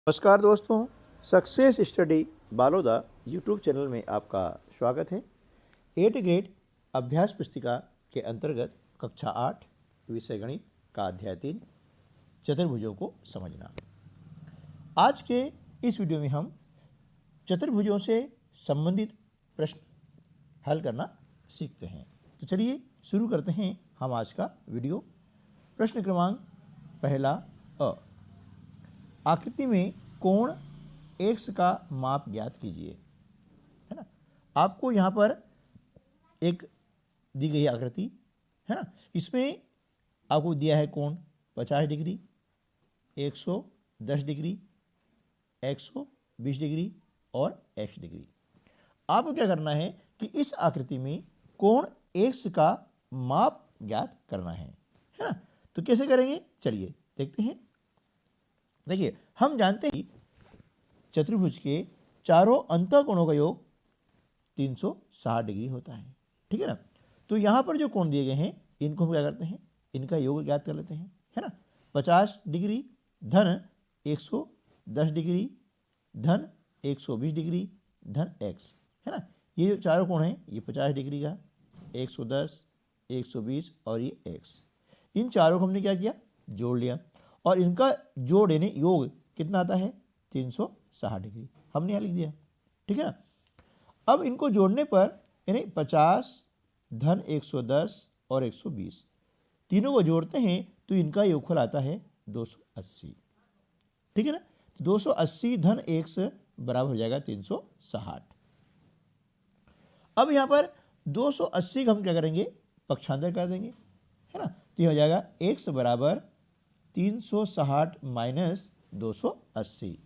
नमस्कार दोस्तों, success study Baloda YouTube channel में आपका स्वागत है। 8th ग्रेड अभ्यास पुस्तिका के अंतर्गत कक्षा 8 विषय गणित का अध्याय 3 चतुर्भुजों को समझना। आज के इस वीडियो में हम चतुर्भुजों से संबंधित प्रश्न हल करना सीखते हैं। तो चलिए शुरू करते हैं हम आज का वीडियो। प्रश्न क्रमांक पहला अ, आकृति में कोण x का माप ज्ञात कीजिए। है ना, आपको यहाँ पर एक दी गई आकृति है ना, इसमें आपको दिया है कोण 50 डिग्री, 110 डिग्री, 120 डिग्री और x डिग्री। आपको क्या करना है कि इस आकृति में कोण x का माप ज्ञात करना है ना। तो कैसे करेंगे, चलिए देखते हैं। देखिए, हम जानते हैं कि चतुर्भुज के चारों अंतःकोणों का योग 360 डिग्री होता है। ठीक है ना। तो यहाँ पर जो कोण दिए गए हैं इनको हम क्या करते हैं, इनका योग ज्ञात कर लेते हैं। है ना, 50 डिग्री धन 110 डिग्री धन 120 डिग्री धन x। है ना, ये जो चारों कोण हैं ये 50 डिग्री का, 110, 120 और ये x, इन चारों को हमने क्या किया, जोड़ लिया और इनका जोड़ यानी योग कितना आता है, 360 डिग्री हमने यहाँ लिख दिया। ठीक है ना। अब इनको जोड़ने पर यानी 50 धन 110 और 120 तीनों को जोड़ते हैं तो इनका योगफल आता है 280। ठीक है ना, 280 धन x बराबर हो जाएगा 360। अब यहाँ पर 280 का हम क्या करेंगे, पक्षांतर कर देंगे। है ना, तो ये हो जाएगा x बराबर 360 माइनस 280।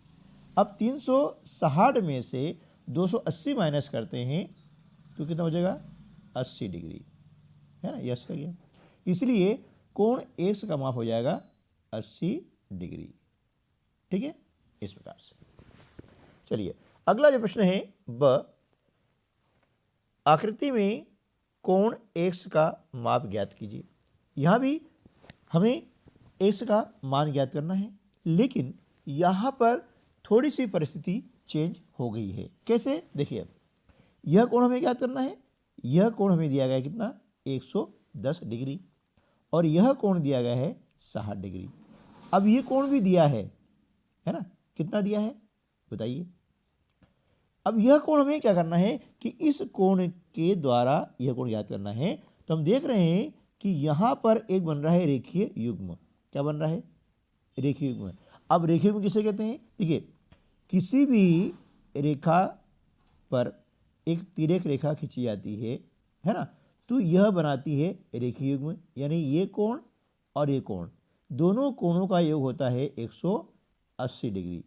अब 360 में से 280 माइनस करते हैं तो कितना हो जाएगा, 80 डिग्री। है ना, यस हो गया। इसलिए कोण x का माप हो जाएगा 80 डिग्री। ठीक है, इस प्रकार से। चलिए अगला जो प्रश्न है ब, आकृति में कोण x का माप ज्ञात कीजिए। यहां भी हमें x का मान ज्ञात करना है, लेकिन यहाँ पर थोड़ी सी परिस्थिति चेंज हो गई है। कैसे, देखिए, यह कोण हमें ज्ञात करना है, यह कोण हमें दिया गया है कितना, 110 डिग्री और यह कोण दिया गया है 60 डिग्री। अब ये कोण भी दिया है ना, कितना दिया है बताइए। अब यह कोण हमें क्या करना है कि इस कोण के द्वारा यह कोण ज्ञात करना है। तो हम देख रहे हैं कि यहाँ पर एक बन रहा है रेखीय युग्म। क्या बन रहा है, रेखीय युग्म। अब रेखीय युग्म किसे कहते हैं, देखिए, किसी भी रेखा पर एक तिर्यक रेखा खींची जाती है ना, तो यह बनाती है रेखीय युग्म। यानी ये कोण और ये कोण, दोनों कोणों का योग होता है 180 डिग्री।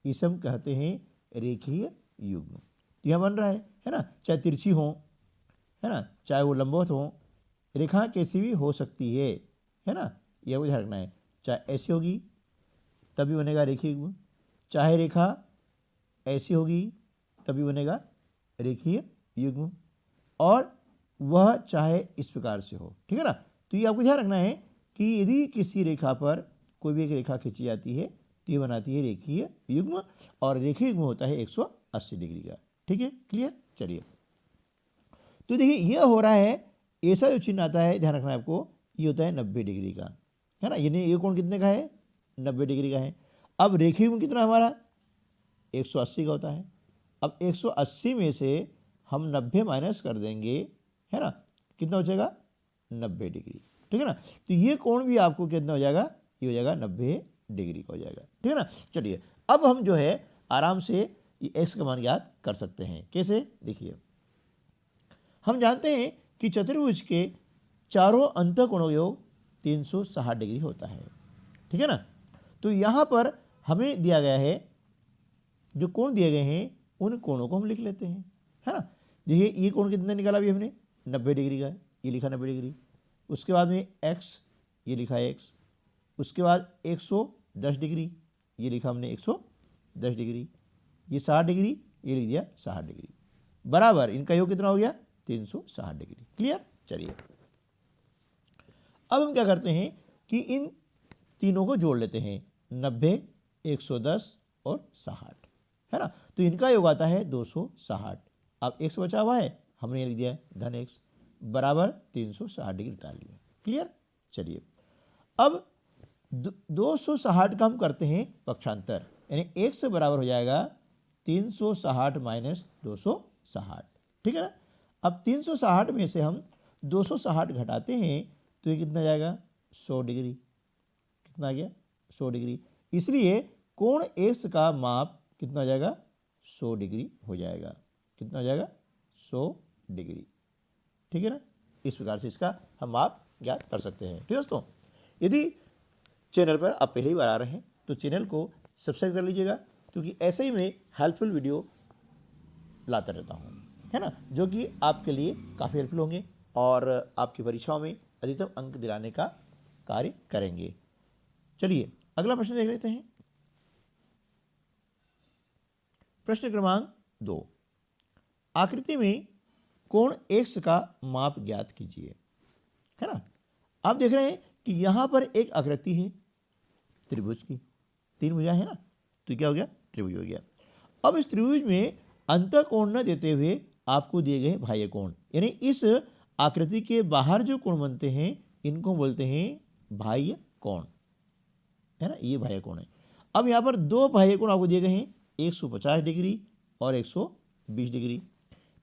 इसे हम कहते हैं रेखीय युग्म। तो यह बन रहा है ना, चाहे तिरछी हो, है ना, चाहे वो लंबवत हो, रेखा कैसी भी हो सकती है ना, यह ध्यान रखना है। चाहे ऐसी होगी तभी बनेगा रेखीय युग्म, चाहे रेखा ऐसी होगी तभी बनेगा रेखीय युग्म, और वह चाहे इस प्रकार से हो। ठीक है ना। तो ये आपको ध्यान रखना है कि यदि किसी रेखा पर कोई भी एक रेखा खींची जाती है तो ये बनाती है रेखीय युग्म, और रेखीय युग्म होता है 180 डिग्री का। ठीक है, क्लियर। चलिए, तो देखिए यह हो रहा है, ऐसा जो चिन्ह आता है ध्यान रखना है आपको, ये होता है 90 डिग्री का। है ना, यानी ये कोण कितने का है, 90 डिग्री का है। अब रेखीय युग्म कितना हमारा, 180 का होता है। अब 180 में से हम 90 माइनस कर देंगे, है ना, कितना हो जाएगा, 90 डिग्री। ठीक है ना। तो ये कोण भी आपको कितना हो जाएगा, ये हो जाएगा 90 डिग्री का हो जाएगा। ठीक है ना। चलिए अब हम जो है आराम से ये x का मान ज्ञात कर सकते हैं। कैसे, देखिए, हम जानते हैं कि चतुर्भुज के चारों अंतःकोणों का योग 360 डिग्री होता है। ठीक है ना। तो यहाँ पर हमें दिया गया है, जो कोण दिए गए हैं उन कोणों को हम लिख लेते हैं। है ना, देखिए ये कोण कितना निकाला अभी हमने, 90 डिग्री का, ये लिखा 90 डिग्री। उसके बाद में x, ये लिखा है x। उसके बाद 110 डिग्री, ये लिखा हमने 110 डिग्री। ये 60 डिग्री, ये लिख दिया 60 डिग्री, बराबर इनका योग कितना हो गया, 360 डिग्री। क्लियर। चलिए अब हम क्या करते हैं कि इन तीनों को जोड़ लेते हैं, 90, 110 और 60, है ना। तो इनका योग आता है 260। अब x बचा हुआ है, हमने लिख दिया धन x बराबर 360 डिग्री डाल लिया। क्लियर। चलिए अब 260 का हम करते हैं पक्षांतर, यानी x बराबर हो जाएगा 360 माइनस 260, ठीक है ना। अब 360 में से हम 260 घटाते हैं तो ये कितना जाएगा 100 डिग्री। कितना आ गया 100 डिग्री। इसलिए कोण x का माप कितना हो जाएगा 100 डिग्री हो जाएगा। कितना हो जाएगा 100 डिग्री, ठीक है ना। इस प्रकार से इसका हम माप ज्ञात कर सकते हैं। ठीक है दोस्तों, यदि चैनल पर आप पहली बार आ रहे हैं तो चैनल को सब्सक्राइब कर लीजिएगा, क्योंकि ऐसे ही मैं हेल्पफुल वीडियो लाता रहता हूँ, है ना, जो कि आपके लिए काफ़ी हेल्पफुल होंगे और आपकी परीक्षाओं में अधिकतम अंक दिलाने का कार्य करेंगे। चलिए अगला प्रश्न देख लेते हैं। प्रश्न क्रमांक 2, आकृति में कोण x का माप ज्ञात कीजिए, है ना। आप देख रहे हैं कि यहाँ पर एक आकृति है त्रिभुज की, 3 भुजाएं है ना, तो क्या हो गया त्रिभुज हो गया। अब इस त्रिभुज में अंतःकोण न देते हुए आपको दिए गए बाह्य कोण, यानी इस आकृति के बाहर जो कोण बनते हैं इनको बोलते हैं बाह्य कोण, है ना, ये बाह्य कोण है। अब यहाँ पर 2 बाह्य कोण आपको दिए गए हैं, 150 डिग्री और 120 डिग्री।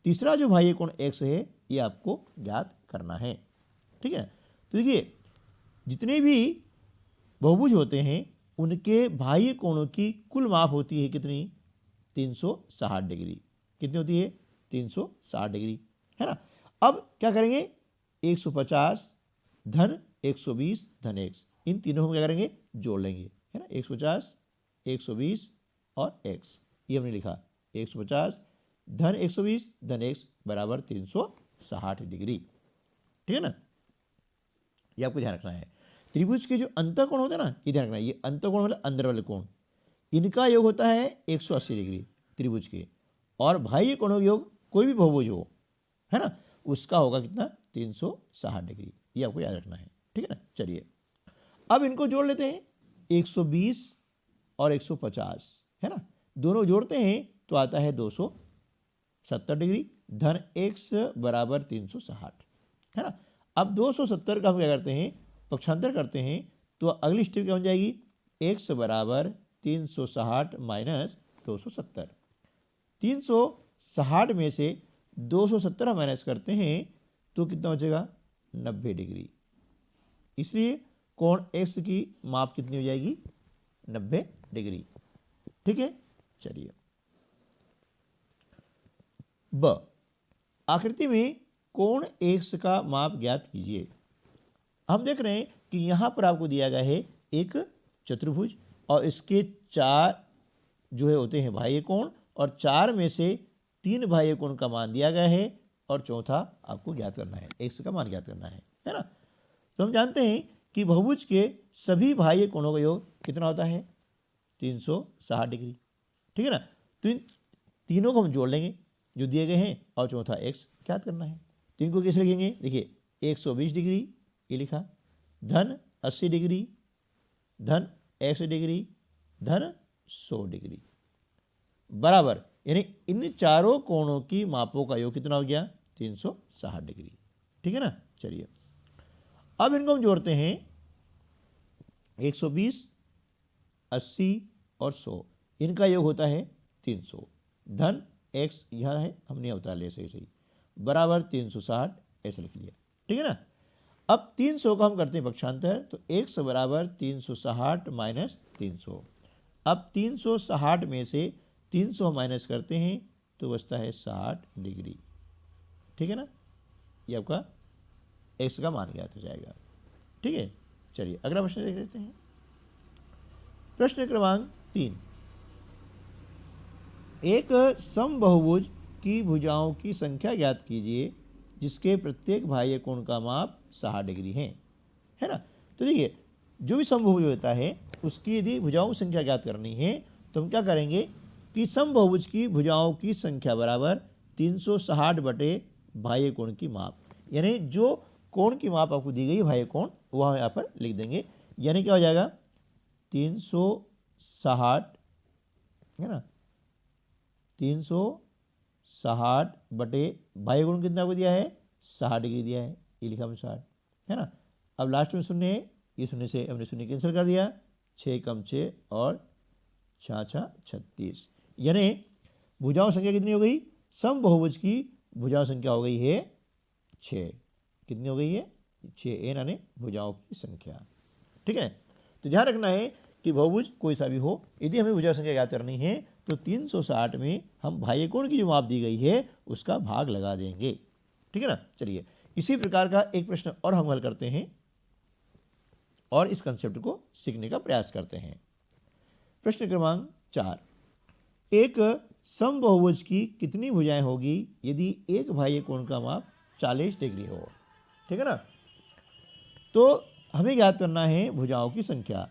तीसरा जो बाह्य कोण x है ये आपको ज्ञात करना है, ठीक है। तो देखिए जितने भी बहुभुज होते हैं उनके बाह्य कोणों की कुल माप होती है कितनी 360 डिग्री। कितनी होती है 360 डिग्री, है ना। अब क्या करेंगे 150 धन 120 धन x, इन तीनों को क्या करेंगे जोड़ लेंगे, है ना। 150 120 और x, ये हमने लिखा 150 धन 120 धन x बराबर 360 डिग्री, ठीक है ना। ये आपको ध्यान रखना है। त्रिभुज के जो अंतःकोण होते हैं ना, ये ध्यान रखना है, ये अंतःकोण मतलब अंदर वाले कोण, इनका योग होता है 180 डिग्री त्रिभुज के, और बाह्य कोणों का योग कोई भी बहुभुज हो, है ना, उसका होगा कितना 360 डिग्री। ये आपको याद रखना है, ठीक है ना। चलिए अब इनको जोड़ लेते हैं, 120 और 150, है ना, दोनों जोड़ते हैं तो आता है 270 डिग्री धन x बराबर 360, है ना। अब 270 का हम क्या करते हैं पक्षांतर करते हैं, तो अगली स्टेप क्या हो जाएगी x बराबर 360 माइनस 270। 360 में से 270 माइनस करते हैं तो कितना बचेगा 90 डिग्री। इसलिए कोण x की माप कितनी हो जाएगी 90 डिग्री, ठीक है। चलिए ब, आकृति में कोण x का माप ज्ञात कीजिए। हम देख रहे हैं कि यहाँ पर आपको दिया गया है एक चतुर्भुज और इसके 4 जो है होते हैं बाह्य कोण, और 4 में से 3 बाह्य कोण का मान दिया गया है और चौथा आपको ज्ञात करना है, x का मान ज्ञात करना है ना। तो हम जानते हैं कि बहुभुज के सभी बाह्य कोणों का योग कितना होता है 360 डिग्री, ठीक है ना। तो इन तीनों को हम जोड़ लेंगे जो दिए गए हैं और चौथा x ज्ञात करना है। तो इनको कैसे लिखेंगे, देखिए 120 डिग्री ये लिखा, धन 80 डिग्री धन 100 डिग्री धन 100 डिग्री बराबर, यानी इन चारों कोणों की मापों का योग कितना हो गया 360 डिग्री, ठीक है ना। चलिए अब इनको हम जोड़ते हैं, 120 80 और 100, इनका योग होता है 300 धन x यहाँ है हमने उतार लिया सही सही बराबर 360 ऐसा लिख लिया, ठीक है ना। अब 300 का हम करते हैं पक्षांतर, तो x बराबर 360 माइनस 300। अब 360 में से 300 माइनस करते हैं तो बचता है 60 डिग्री, ठीक है ना। ये आपका x का मान ज्ञात हो जाएगा, ठीक है। चलिए अगला प्रश्न देख लेते हैं। प्रश्न क्रमांक 3, एक समबाहुभुज की भुजाओं की संख्या ज्ञात कीजिए जिसके प्रत्येक बाह्य कोण का माप 60 डिग्री है ना। तो देखिए जो भी समबाहुभुज होता है उसकी यदि भुजाओं की संख्या ज्ञात करनी है तो हम क्या करेंगे कि समबाहुभुज की भुजाओं की संख्या बराबर 360 बटे बाह्य कोण की माप, यानी जो कोण की माप आपको दी गई बाह्य कोण वह यहाँ पर लिख देंगे, यानी क्या हो जाएगा 360 है ना, 360 बटे बाह्य कोण कितना को दिया है, 60 डिग्री दिया है, ये लिखा हमने 60, है ना। अब लास्ट में शून्य है, ये शून्य से हमने शून्य कैंसिल कर दिया, 6 कम 6 और 6 6 36, यानी भुजाओं संख्या कितनी हो गई, सम बहुभुज की भुजाओं संख्या हो गई है 6। कितनी हो गई है, 6, यानी भुजाओं की संख्या। ठीक है, तो ध्यान रखना है कि बहुभुज कोई सा भी हो, यदि हमें भुजा संख्या ज्ञात करनी है तो 360 में हम बाह्य कोण की जो माप दी गई है उसका भाग लगा देंगे। ठीक है ना। चलिए इसी प्रकार का एक प्रश्न और हम हल करते हैं और इस कंसेप्ट को सीखने का प्रयास करते हैं। प्रश्न क्रमांक 4, एक समबहुभुज की कितनी भुजाएं होगी यदि एक बाह्य कोण का माप 40 डिग्री हो। ठीक है ना। तो हमें ज्ञात करना है भुजाओं की संख्या।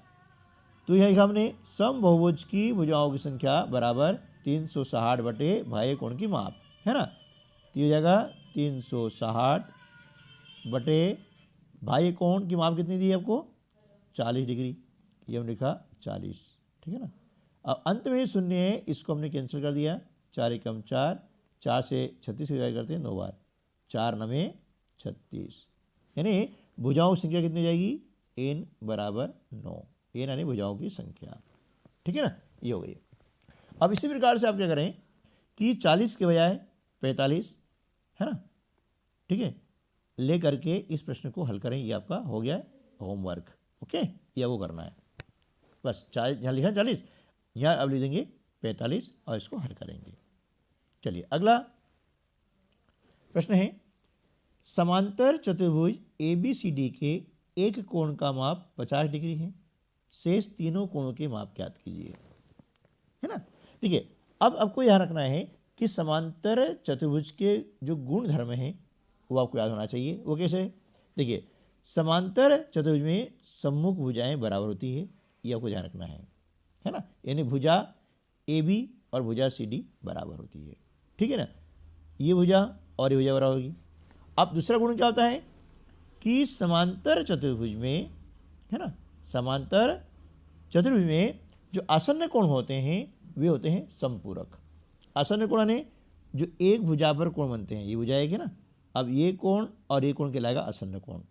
तो यह हमने समबहुभुज की भुजाओं की संख्या बराबर 360 बटे बाह्य कोण की माप, है ना। तो ये हो जाएगा 360 बटे बाह्य कोण की माप कितनी दी है आपको, 40 डिग्री, ये हमने लिखा 40। ठीक है ना। अब अंत में शून्य है, इसको हमने कैंसिल कर दिया, 4 एकम 4, 4 से 36 विभाजित करते हैं 9 बार, 4 9 36, यानी भुजाओं की संख्या कितनी हो जाएगी, n बराबर 9, n यानी भुजाओं की संख्या। ठीक है ना, ये हो गई। अब इसी प्रकार से आप क्या करें कि 40 के बजाय 45, है ना, ठीक है, ले करके इस प्रश्न को हल करें। ये आपका हो गया होमवर्क। ओके, ये आपको करना है बस। यहाँ लिखा 40, यहाँ अब लिख देंगे 45 और इसको हल करेंगे। चलिए अगला प्रश्न है, समांतर चतुर्भुज ABCD के एक कोण का माप 50 डिग्री है, शेष तीनों कोणों के माप ज्ञात कीजिए। है ना। देखिए अब आपको याद रखना है कि समांतर चतुर्भुज के जो गुण धर्म हैं वो आपको याद होना चाहिए। वो कैसे, देखिए समांतर चतुर्भुज में सम्मुख भुजाएं बराबर होती है, ये आपको ध्यान रखना है ना। यानी भुजा AB और भुजा CD बराबर होती है। ठीक है ना, ये भुजा और ये भुजा बराबर होगी। अब दूसरा गुण क्या होता है कि समांतर चतुर्भुज में, है ना, समांतर चतुर्भुज में जो आसन्न कोण होते हैं वे होते हैं समपूरक। आसन्न कोण यानी जो एक भुजा पर कोण बनते हैं, ये भुजा एक है ना, अब ये कोण और ये कोण कहलाएगा आसन्न कोण,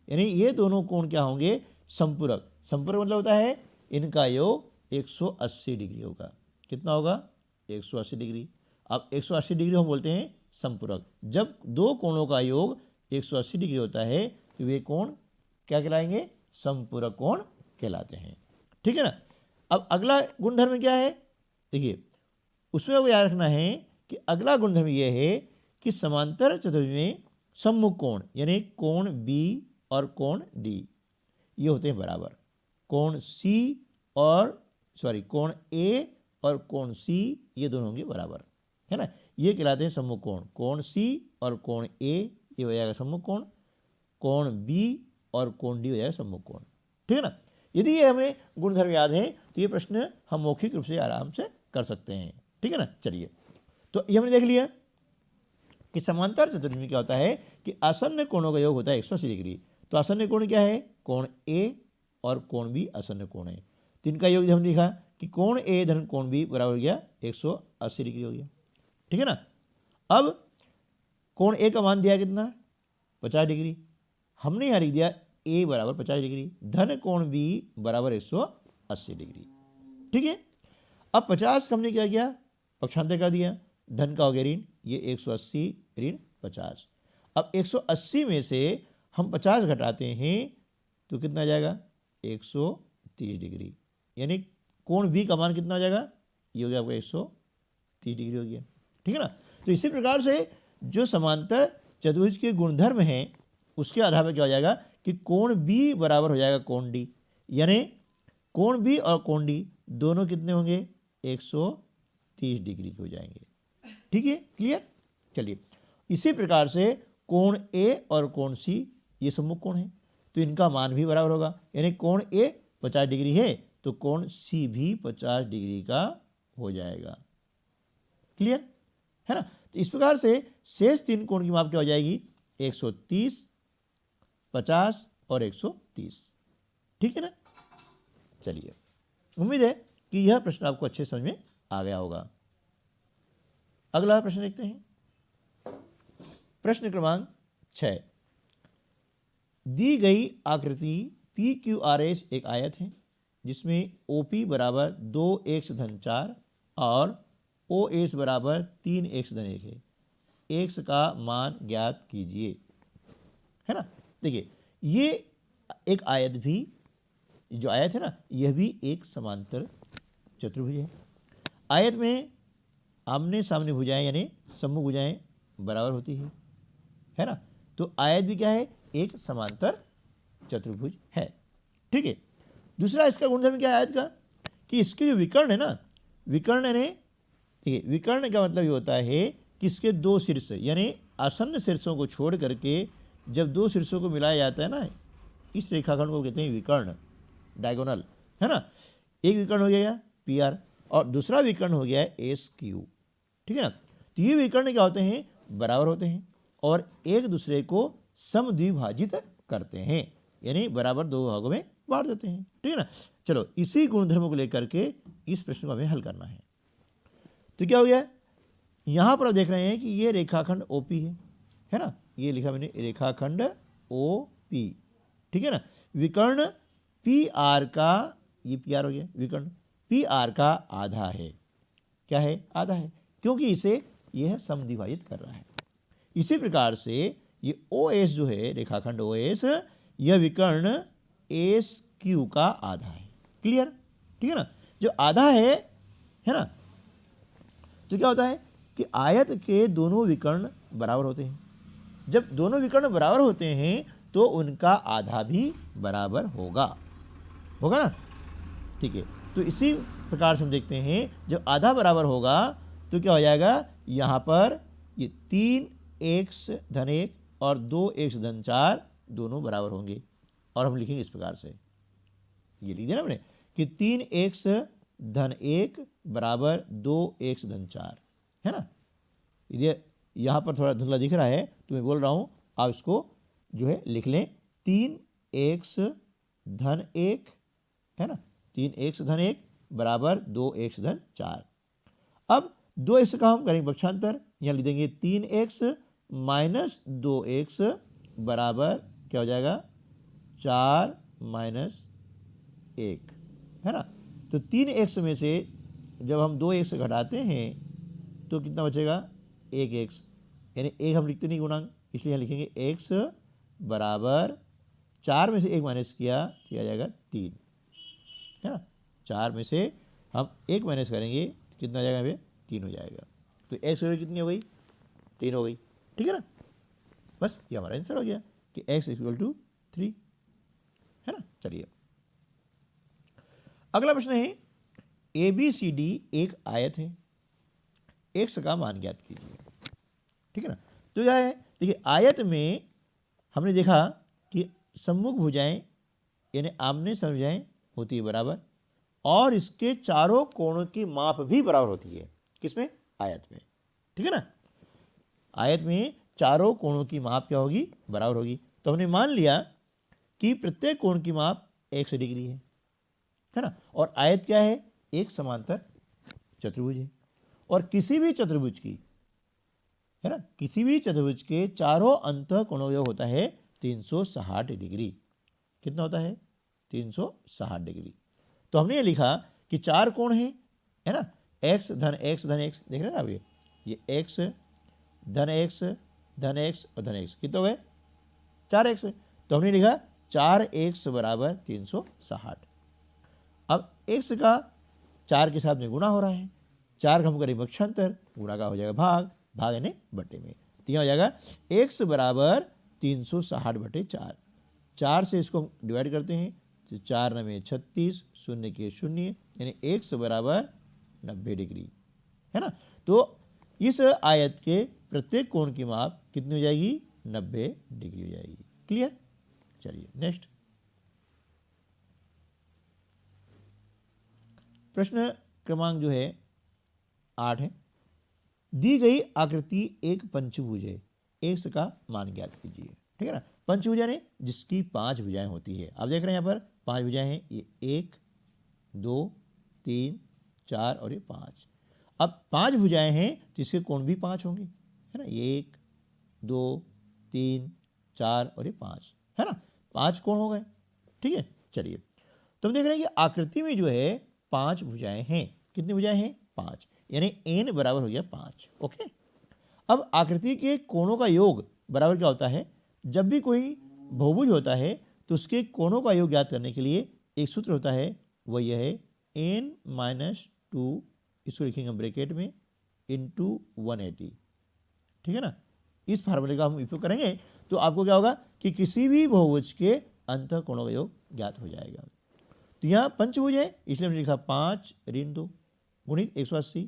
यानी ये दोनों कोण क्या होंगे, समपूरक। समपूरक मतलब होता है इनका योग 180 डिग्री होगा। कितना होगा, 180 डिग्री। अब 180 डिग्री हम बोलते हैं समपूरक। जब दो कोणों का योग 180 डिग्री होता है तो वे कोण क्या कहलाएंगे, समपूरक कोण कहलाते हैं। ठीक है ना। अब अगला गुणधर्म क्या है, देखिए उसमें आपको याद रखना है कि अगला गुणधर्म यह है कि समांतर चतुर्भुज में सम्मुख कोण यानी कोण B और कोण D ये होते हैं बराबर। कोण कोण A और कोण C ये दोनों होंगे बराबर, है ना। ये कहलाते हैं सम्मुख कोण। कोण C और कोण A ये हो जाएगा सम्मुख कोण, कोण B और कोण D हो जाएगा सम्मुख कोण। ठीक है ना। यदि ये हमें गुणधर्म याद है तो ये प्रश्न हम मौखिक रूप से आराम से कर सकते हैं। ठीक है ना। चलिए तो ये हमने देख लिया कि समांतर चतुर्भुज में क्या होता है कि आसन्न कोणों का योग होता है 180 डिग्री। तो आसन्न कोण क्या है, कोण A और कोण B आसन्न कोण है। तो इनका योग हमने लिखा कि कोण A धन कोण B बराबर हो गया 180 डिग्री हो गया। ठीक है ना। अब कोण A का मान दिया कितना, 50 डिग्री। हमने यहाँ लिख दिया A बराबर 50 डिग्री धन कोण B बराबर 180 डिग्री। ठीक है। अब 50 का हमने क्या किया, पक्षांतर कर दिया, धन का हो गया ऋण, ये 180 ऋण 50। अब 180 में से हम 50 घटाते हैं तो कितना आ जाएगा, 130 डिग्री, यानी कोण B का मान कितना हो जाएगा, ये हो गया आपका 130 डिग्री हो गया। ठीक है ना। तो इसी प्रकार से जो समांतर चतुर्भुज के गुणधर्म हैं उसके आधार पर क्या हो जाएगा कि कोण B बराबर हो जाएगा कोण D, यानी कोण B और कोण D दोनों कितने होंगे, 130 डिग्री के हो जाएंगे। ठीक है, क्लियर। चलिए इसी प्रकार से कोण A और कोण C ये सम्मुख कोण है तो इनका मान भी बराबर होगा, यानी कोण A 50 डिग्री है तो कोण C भी 50 डिग्री का हो जाएगा। क्लियर है ना। तो इस प्रकार से शेष तीन कोण की माप क्या हो जाएगी, 130, 50 और 130। ठीक है ना। चलिए उम्मीद है कि यह प्रश्न आपको अच्छे समझ में आ गया होगा। अगला प्रश्न देखते हैं। प्रश्न क्रमांक 6। दी गई आकृति पी क्यू आर एस एक आयत है जिसमें ओ पी बराबर 2x धन 4 और ओ एस बराबर 3x धन 1 है। एक्स का मान ज्ञात कीजिए, है ना। देखिए, ये एक आयत भी, जो आयत है ना, यह भी एक समांतर चतुर्भुज है। आयत में आमने सामने भुजाएं यानी सम्मुख भुजाएं बराबर होती है ना। तो आयत भी क्या है, एक समांतर चतुर्भुज है। ठीक है। दूसरा इसका गुणधर्म क्या है आयत का, कि इसके जो विकर्ण है ना, विकर्ण यानी, ठीक है, विकर्ण का मतलब ये होता है कि इसके दो शीर्ष यानी आसन्न शीर्षों को छोड़ करके जब दो शीर्षों को मिलाया जाता है ना, इस रेखाखंड को कहते हैं विकर्ण, डायगोनल, है ना। एक विकर्ण हो गया पी आर और दूसरा विकर्ण हो गया है एस क्यू, ठीक है ना। तो ये विकर्ण क्या होते हैं, बराबर होते हैं और एक दूसरे को समद्विभाजित करते हैं, यानी बराबर दो भागों में बांट देते हैं, ठीक है ना। चलो, इसी गुणधर्म को लेकर के इस प्रश्न को हमें हल करना है। तो क्या हो गया, यहां पर आप देख रहे हैं कि ये रेखाखंड ओपी है ना, ये लिखा मैंने रेखाखंड ओ पी, ठीक है ना। विकर्ण पी आर का, ये पी आर हो गया, विकर्ण पी आर का आधा है, क्या है, आधा है, क्योंकि इसे यह समद्विभाजित कर रहा है। इसी प्रकार से ये ओ एस जो है, रेखाखंड ओ एस, यह विकर्ण एस क्यू का आधा है। क्लियर, ठीक है ना। जो आधा है ना, तो क्या होता है कि आयत के दोनों विकर्ण बराबर होते हैं। जब दोनों विकर्ण बराबर होते हैं तो उनका आधा भी बराबर होगा ना, ठीक है। तो इसी प्रकार से हम देखते हैं, जब आधा बराबर होगा तो क्या हो जाएगा, यहाँ पर ये 3x धन 1 और 2x धन 4 दोनों बराबर होंगे और हम लिखेंगे इस प्रकार से, ये लिख दिया ना हमने कि 3x धन 1 बराबर 2x धन 4, है ना। ये यहाँ पर थोड़ा धुंधला दिख रहा है तो मैं बोल रहा हूँ, आप इसको जो है लिख लें, 3x धन 1, है ना, 3x धन 1 बराबर 2x धन 4। अब 2x का हम करेंगे पक्षांतर, यहाँ लिख देंगे 3x माइनस 2x बराबर क्या हो जाएगा, 4 माइनस 1, है ना। तो 3x में से जब हम 2x घटाते हैं तो कितना बचेगा, 1x, यानी एक हम लिखते नहीं गुणांक, इसलिए यहाँ लिखेंगे x बराबर 4 में से 1 माइनस किया तो आ जाएगा 3, है ना। 4 में से हम 1 माइनस करेंगे तो कितना हो जाएगा, हमें 3 हो जाएगा। तो x वैल्यू कितनी हो गई, 3 हो गई, ठीक है ना। बस ये हमारा आंसर हो गया कि x इक्वल टू 3, है ना। चलिए अगला प्रश्न है, ए बी सी डी एक आयत है, x का मान ज्ञात कीजिए, ठीक है ना। तो क्या है, देखिए आयत में हमने देखा कि सम्मुख भुजाएं यानी आमने सामने भुजाएं होती है बराबर, और इसके चारों कोणों की माप भी बराबर होती है, किसमें, आयत में, ठीक है ना। आयत में चारों कोणों की माप क्या होगी, बराबर होगी। तो हमने मान लिया कि प्रत्येक कोण की माप 100 डिग्री है ना, और आयत क्या है, एक समांतर चतुर्भुज है, और किसी भी चतुर्भुज की, है ना, किसी भी चतुर्भुज के चारों अंतः कोणों का होता है 360 डिग्री। कितना होता है, 360 डिग्री। तो हमने ये लिखा कि चार कोण हैं, है ना, x धन x धन x, देख रहे हैं ना आप, ये x धन x धन x और धन x, कितने हो गए, 4x। तो हमने लिखा 4x बराबर 360। अब x का 4 के साथ में गुणा हो रहा है, 4 का हम करेंगे पक्षांतर, गुणा का हो जाएगा भाग, भाग यानी बट्टे में, तो यहाँ हो जाएगा x बराबर 360 बटे 4। 4 से इसको डिवाइड करते हैं तो 4 9 36, शून्य के शून्य, यानी x बराबर 90 डिग्री, है ना। तो इस आयत के प्रत्येक कोण की माप कितनी हो जाएगी, 90 डिग्री हो जाएगी। क्लियर। चलिए नेक्स्ट प्रश्न क्रमांक जो है 8 है, दी गई आकृति एक पंचभुज है, x का मान ज्ञात कीजिए, ठीक है ना। पंचभुज यानी जिसकी 5 भुजाएं होती है, आप देख रहे हैं यहाँ पर 5 भुजाएं हैं, ये 1 2 3 4 और ये 5, अब 5 भुजाएं हैं तो इसके कोण भी 5 होंगे, है ना, 1 2 3 4 और ये 5, है ना, 5 कोण हो गए। ठीक है, चलिए तो हम देख रहे हैं कि आकृति में जो है 5 भुजाएं हैं। कितनी भुजाएं हैं? 5, यानी n बराबर हो गया 5। ओके, अब आकृति के कोणों का योग बराबर क्या होता है? जब भी कोई बहुभुज होता है तो उसके कोणों का योग ज्ञात करने के लिए एक सूत्र होता है, वह यह है n-2, इसको लिखेंगे ब्रैकेट में, इंटू 180। ठीक है ना, इस फार्मूले का हम उपयोग करेंगे तो आपको क्या होगा कि किसी भी बहुभुज के अंतः कोणों का योग ज्ञात हो जाएगा। तो यहाँ पंचभुज है इसलिए हमने लिखा 5 ऋण 2 गुणित 180,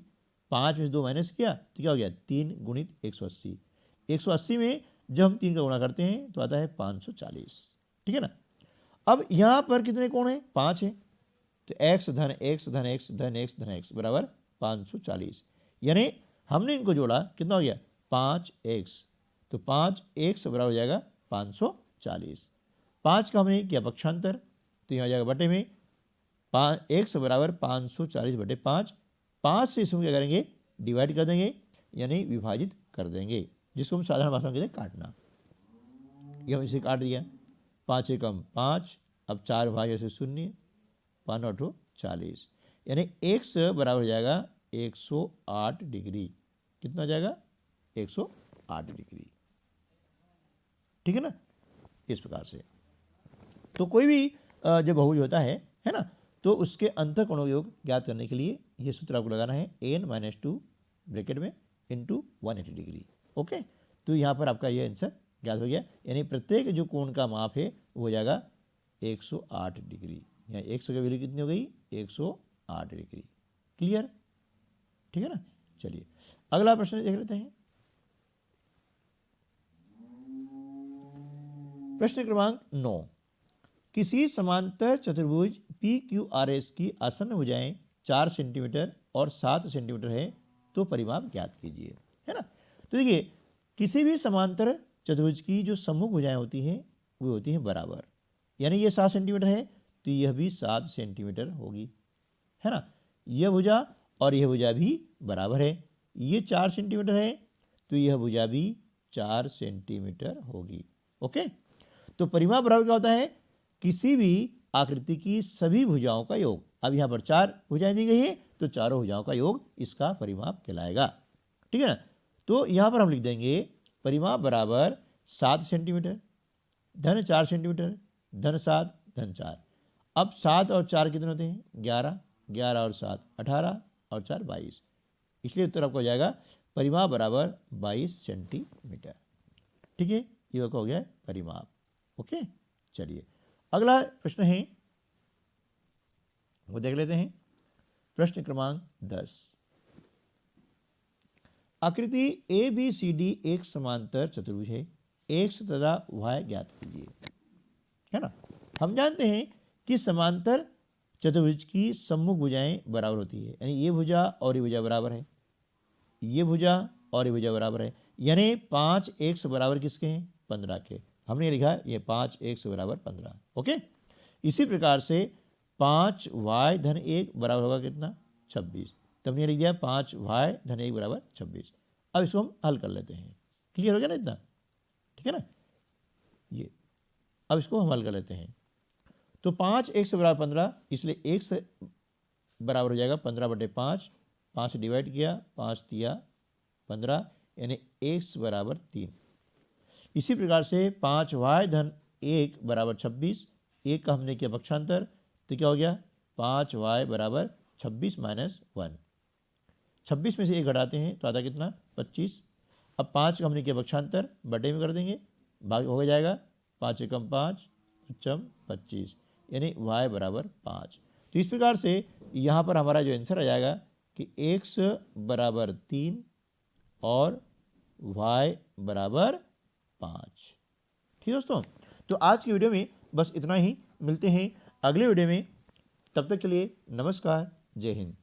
5 में से 2 माइनस किया तो क्या हो गया 3 गुणित 180। 180 में जब हम 3 का गुणा करते हैं तो आता है 540। ठीक है ना, अब यहाँ पर कितने कोण हैं? 5 है, तो x धन x धन x धन x धन x बराबर 540, यानी हमने इनको जोड़ा, कितना हो गया 5x, तो 5x बराबर हो जाएगा 540। 5 का हमने किया पक्षांतर तो यहाँ हो जाएगा बटे में x बराबर 540 बटे 5। 5 से इसमें क्या करेंगे? डिवाइड कर देंगे, यानी विभाजित कर देंगे, जिसको हम साधारण भाषा में कहते हैं काटना। ये हम इसे काट दिया, 5 एकम 5, अब 4 भाग ऐसे 0, 5 8 40, यानी x बराबर हो जाएगा 108 डिग्री। कितना हो जाएगा? 108 डिग्री। ठीक है ना, इस प्रकार से तो कोई भी जब बहुभुज होता है ना, तो उसके अंतः कोणों योग ज्ञात करने के लिए ये सूत्र आपको लगाना है n-2 ब्रैकेट में इंटू 180 डिग्री। ओके, तो यहाँ पर आपका ये आंसर ज्ञात हो गया, यानी प्रत्येक जो कोण का माप है वो हो जाएगा 108 डिग्री। यहाँ x की वैल्यू कितनी हो गई? 108 डिग्री। क्लियर? ठीक है ना, चलिए अगला प्रश्न देख लेते हैं। प्रश्न क्रमांक 9, किसी समांतर चतुर्भुज PQRS की आसन्न भुजाएं 4 सेंटीमीटर और 7 सेंटीमीटर है तो परिमाप ज्ञात कीजिए, है ना। तो देखिए किसी भी समांतर चतुर्भुज की जो सम्मुख भुजाएं होती हैं वो होती हैं बराबर, यानी ये 7 सेंटीमीटर है तो यह भी 7 सेंटीमीटर होगी, है ना। यह भुजा और यह भुजा भी बराबर है, ये 4 सेंटीमीटर है तो यह भुजा भी 4 सेंटीमीटर होगी। ओके, तो परिमाप बराबर क्या होता है? किसी भी आकृति की सभी भुजाओं का योग। अब यहाँ पर 4 भुजाएं दी गई है तो चारों भुजाओं का योग इसका परिमाप कहलाएगा। ठीक है ना, तो यहाँ पर हम लिख देंगे परिमाप बराबर 7 सेंटीमीटर धन 4 सेंटीमीटर धन 7 धन 4। अब 7 और 4 कितने होते हैं? 11, 11 और 7 18 और 4 22, इसलिए उत्तर आपको हो जाएगा परिमाप बराबर 22 सेंटीमीटर। ठीक है, ये हो गया परिमाप। ओके, चलिए अगला प्रश्न है वो देख लेते हैं। प्रश्न क्रमांक 10, आकृति ABCD एक समांतर चतुर्भुज है, x तथा y ज्ञात कीजिए, है ना। हम जानते हैं कि समांतर चतुर्भुज की सम्मुख भुजाएं बराबर होती है, यानी ये भुजा और ये भुजा बराबर है, ये भुजा और ये भुजा बराबर है, यानी 5x बराबर किसके हैं? 15 के। हमने लिखा ये 5x बराबर 15। ओके, इसी प्रकार से 5y धन 1 बराबर होगा कितना? 26। तो हमने लिख दिया 5y धन 1 बराबर 26। अब इसको हम हल कर लेते हैं। क्लियर हो गया ना इतना? ठीक है ना, ये अब इसको हम हल कर लेते हैं। तो 5x बराबर 15, इसलिए x बराबर हो जाएगा 15 बटे 5, 5 से डिवाइड किया, 5 तिया 15, यानी x बराबर 3। इसी प्रकार से 5y धन 1 बराबर 26, 1 का हमने किया पक्षांतर तो क्या हो गया? 5y बराबर 26 माइनस 1। 26 में से 1 घटाते हैं तो आता कितना? 25। अब 5 का हमने किया पक्षांतर, बटे में कर देंगे, भाग हो जाएगा 5 एकम 5 पच्चम 25, यानी y बराबर 5। तो इस प्रकार से यहाँ पर हमारा जो आंसर आ जाएगा कि x बराबर 3 और y बराबर 5। ठीक है दोस्तों, तो आज की वीडियो में बस इतना ही। मिलते हैं अगले वीडियो में, तब तक के लिए नमस्कार, जय हिंद।